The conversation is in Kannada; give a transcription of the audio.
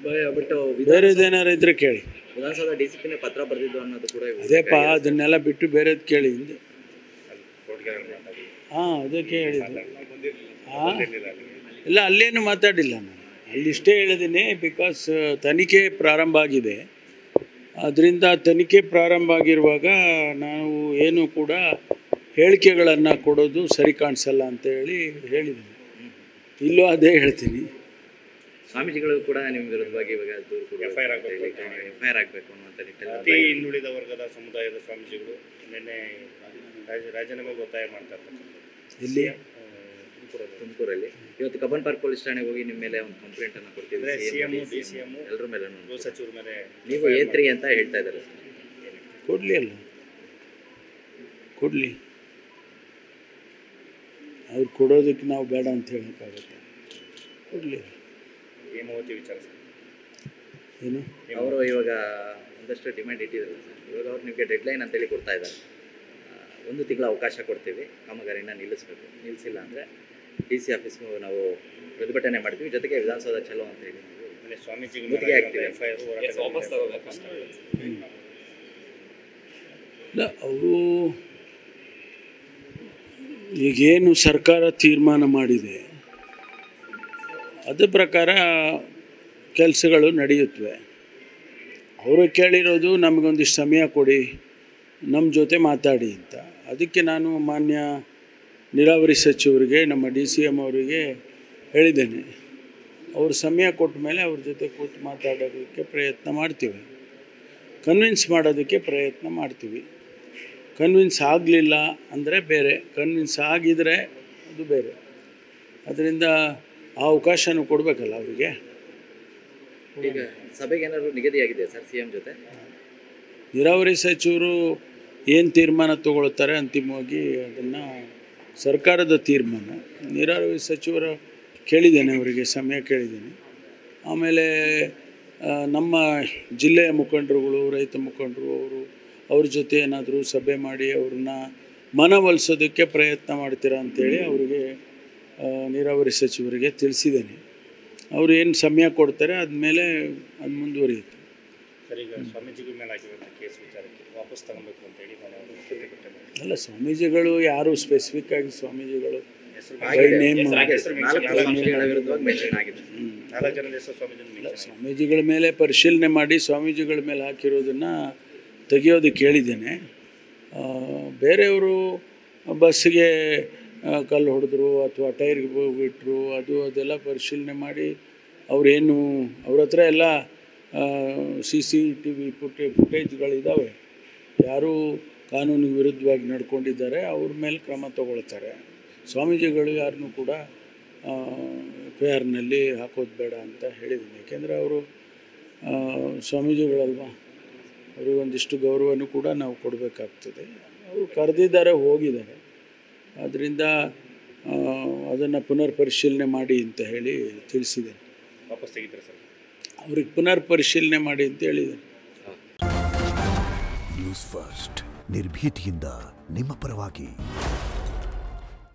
ಬಟ್ ಬೇರೆದೇನಾರು ಇದ್ರೆ ಕೇಳಿ. ವಿಧಾನಸೌಧ ಡಿಸಿಪಿನೇ ಪತ್ರ ಬರೆದಿದ್ದು ಅನ್ನೋದು ಕೂಡ ಅದೇಪ್ಪ, ಅದನ್ನೆಲ್ಲ ಬಿಟ್ಟು ಬೇರೆದು ಕೇಳಿ ಹಿಂದೆ. ಹಾಂ, ಅದಕ್ಕೆ ಹೇಳಿದ್ದು. ಹಾಂ, ಇಲ್ಲ, ಅಲ್ಲೇನು ಮಾತಾಡಿಲ್ಲ ನಾನು, ಅಲ್ಲಿಷ್ಟೇ ಹೇಳಿದ್ದೀನಿ. ಬಿಕಾಸ್ ತನಿಖೆ ಪ್ರಾರಂಭ ಆಗಿದೆ. ಅದರಿಂದ ತನಿಖೆ ಪ್ರಾರಂಭ ಆಗಿರುವಾಗ ನಾವು ಏನು ಕೂಡ ಹೇಳಿಕೆಗಳನ್ನು ಕೊಡೋದು ಸರಿ ಕಾಣಿಸಲ್ಲ ಅಂತ ಹೇಳಿದ್ದೀನಿ. ಇಲ್ಲೂ ಅದೇ ಹೇಳ್ತೀನಿ. ಸ್ವಾಮೀಜಿಗಳು ಕೂಡ ನಿಮ್ಮ ವಿರುದ್ಧವಾಗಿ ಇವಾಗ ಎಫ್ಐಆರ್ ಆಗಬೇಕು ಅನ್ನುವಂಥ ಅತಿ ಹಿಂದುಳಿದ ವರ್ಗದ ಸಮುದಾಯದ ಸ್ವಾಮೀಜಿಗಳು ನಿನ್ನೆ ರಾಜೀನಾಮೆಗೆ ಒತ್ತಾಯ ಮಾಡ್ತಾ ಇರ್ತಾರೆ. ಇಲ್ಲಿ ತುಮಕೂರಲ್ಲಿ ಇವತ್ತು ಕಬ್ಬನ್ ಪಾರ್ಕ್ ಪೊಲೀಸ್ ಠಾಣೆಗೆ ಹೋಗಿ ನಿಮ್ಮ ಮೇಲೆ ಒಂದು ಕಂಪ್ಲೇಂಟ್ ಅನ್ನು ಕೊಡ್ತಿದ್ರೆ ಸಿಎಂ ಡಿಸಿಎಂ ಎಲ್ಲರ ಮೇಲೆ ಗೃಹ ಸಚಿವರ ಮೇಲೆ ನೀವು ಏತ್ರಿ ಅಂತ ಹೇಳ್ತಾ ಇದ್ದಾರೆ. ಕೊಡಲಿ, ಅಲ್ಲ ಕೊಡಲಿ, ಅವ್ರು ಕೊಡೋದಕ್ಕೆ ನಾವು ಬೇಡ ಅಂತ ಹೇಳೋಕ್ಕಾಗುತ್ತೆ. ಕೊಡಲಿ. ಹೇಮಾವತಿ ವಿಚಾರ ಏನು ಅವರು ಇವಾಗ ಒಂದಷ್ಟು ಡಿಮ್ಯಾಂಡ್ ಇಟ್ಟಿದ್ದಾರೆ ಸರ್. ಇವಾಗ ಅವ್ರು ನಿಮಗೆ ಡೆಡ್ಲೈನ್ ಅಂತೇಳಿ ಕೊಡ್ತಾ ಇದ್ದಾರೆ. 1 ತಿಂಗಳ ಅವಕಾಶ ಕೊಡ್ತೀವಿ, ಕಾಮಗಾರಿನ ನಿಲ್ಲಿಸಬೇಕು. ನಿಲ್ಲಿಸಿಲ್ಲ ಅಂದರೆ DC ಆಫೀಸ್ಗೂ ನಾವು ಪ್ರತಿಭಟನೆ ಮಾಡ್ತೀವಿ, ಜೊತೆಗೆ ವಿಧಾನಸೌಧ ಚಲೋ ಅಂತ ಹೇಳಿ ನಾವು ಸ್ವಾಮೀಜಿಗೆ ಆಗ್ತೀವಿ. ವಾಪಸ್ ತಗೋಬೇಕು. ಇಲ್ಲ, ಅವರು ಈಗೇನು ಸರ್ಕಾರ ತೀರ್ಮಾನ ಮಾಡಿದೆ ಅದ್ರ ಪ್ರಕಾರ ಕೆಲಸಗಳು ನಡೆಯುತ್ತವೆ. ಅವರು ಕೇಳಿರೋದು ನಮಗೊಂದಿಷ್ಟು ಸಮಯ ಕೊಡಿ, ನಮ್ಮ ಜೊತೆ ಮಾತಾಡಿ ಅಂತ. ಅದಕ್ಕೆ ನಾನು ಮಾನ್ಯ ನೀರಾವರಿ ಸಚಿವರಿಗೆ, ನಮ್ಮ DCM ಅವರಿಗೆ ಹೇಳಿದ್ದೇನೆ. ಅವರು ಸಮಯ ಕೊಟ್ಟ ಮೇಲೆ ಅವ್ರ ಜೊತೆ ಕೂತು ಮಾತಾಡೋದಕ್ಕೆ ಪ್ರಯತ್ನ ಮಾಡ್ತೀವಿ, ಕನ್ವಿನ್ಸ್ ಮಾಡೋದಕ್ಕೆ ಪ್ರಯತ್ನ ಮಾಡ್ತೀವಿ. ಕನ್ವಿನ್ಸ್ ಆಗಲಿಲ್ಲ ಅಂದರೆ ಬೇರೆ, ಕನ್ವಿನ್ಸ್ ಆಗಿದರೆ ಅದು ಬೇರೆ. ಅದರಿಂದ ಆ ಅವಕಾಶನೂ ಕೊಡಬೇಕಲ್ಲ ಅವರಿಗೆ. ಈಗ ಸಭೆಗೆ ಏನಾದರೂ ನಿಗದಿಯಾಗಿದೆ ಸರ್ CM ಜೊತೆ? ನೀರಾವರಿ ಸಚಿವರು ಏನು ತೀರ್ಮಾನ ತಗೊಳ್ತಾರೆ ಅಂತಿಮವಾಗಿ ಅದನ್ನು ಸರ್ಕಾರದ ತೀರ್ಮಾನ. ನೀರಾವರಿ ಸಚಿವರ ಕೇಳಿದ್ದೇನೆ, ಅವರಿಗೆ ಸಮಯ ಕೇಳಿದ್ದೇನೆ. ಆಮೇಲೆ ನಮ್ಮ ಜಿಲ್ಲೆಯ ಮುಖಂಡರುಗಳು, ರೈತ ಮುಖಂಡರು, ಅವ್ರ ಜೊತೆ ಏನಾದರೂ ಸಭೆ ಮಾಡಿ ಅವ್ರನ್ನ ಮನವೊಲಿಸೋದಕ್ಕೆ ಪ್ರಯತ್ನ ಮಾಡ್ತೀರಾ ಅಂಥೇಳಿ ಅವರಿಗೆ ನೀರಾವರಿ ಸಚಿವರಿಗೆ ತಿಳಿಸಿದ್ದೇನೆ. ಅವರು ಏನು ಸಮಯ ಕೊಡ್ತಾರೆ ಆದಮೇಲೆ ಅದು ಮುಂದುವರಿಯುತ್ತೆ. ಸರ್, ಈಗ ಸ್ವಾಮೀಜಿಗಳ ಮೇಲೆ ಆಗಿರುವಂಥ ಕೇಸ್ ವಿಚಾರಕ್ಕೆ ವಾಪಸ್ ತಗೊಬೇಕು ಅಂತೇಳಿ ಅಲ್ಲ, ಸ್ವಾಮೀಜಿಗಳು ಯಾರು ಸ್ಪೆಸಿಫಿಕ್ ಆಗಿ ಸ್ವಾಮೀಜಿಗಳು ಸ್ವಾಮೀಜಿಗಳ ಮೇಲೆ ಪರಿಶೀಲನೆ ಮಾಡಿ ಸ್ವಾಮೀಜಿಗಳ ಮೇಲೆ ಹಾಕಿರೋದನ್ನು ತೆಗೆಯೋದಕ್ಕೆ ಹೇಳಿದ್ದೇನೆ. ಬೇರೆಯವರು ಬಸ್ಸಿಗೆ ಕಲ್ಲು ಹೊಡೆದ್ರು ಅಥವಾ ಟೈರ್ಗೆ ಬಿಟ್ಟರು, ಅದೆಲ್ಲ ಪರಿಶೀಲನೆ ಮಾಡಿ ಅವರೇನು ಅವ್ರ ಹತ್ರ ಎಲ್ಲ CCTV ಫುಟೇಜ್ಗಳಿದ್ದಾವೆ. ಯಾರು ಕಾನೂನಿಗೆ ವಿರುದ್ಧವಾಗಿ ನಡ್ಕೊಂಡಿದ್ದಾರೆ ಅವ್ರ ಮೇಲೆ ಕ್ರಮ ತಗೊಳ್ತಾರೆ. ಸ್ವಾಮೀಜಿಗಳು ಯಾರನ್ನೂ ಕೂಡ FIRನಲ್ಲಿ ಹಾಕೋದು ಬೇಡ ಅಂತ ಹೇಳಿದ್ದೀನಿ. ಯಾಕೆಂದರೆ ಅವರು ಸ್ವಾಮೀಜಿಗಳಲ್ವ, ಅವ್ರಿಗೆ ಒಂದಿಷ್ಟು ಗೌರವನೂ ಕೂಡ ನಾವು ಕೊಡಬೇಕಾಗ್ತದೆ. ಅವರು ಕರೆದಿದ್ದಾರೆ, ಹೋಗಿದ್ದಾರೆ. ಆದ್ದರಿಂದ ಅದನ್ನು ಪುನರ್ ಪರಿಶೀಲನೆ ಮಾಡಿ ಅಂತ ಹೇಳಿ ತಿಳಿಸಿದ್ದೇನೆ. ವಾಪಸ್ ತೆಗಿತಾರೆ ಸರ್? ಅವ್ರಿಗೆ ಪುನರ್ ಪರಿಶೀಲನೆ ಮಾಡಿ ಅಂತ ಹೇಳಿದ್ದೇನೆ. ನ್ಯೂಸ್ ಫಸ್ಟ್, ನಿರ್ಭೀತಿಯಿಂದ ನಿಮ್ಮ ಪರವಾಗಿ.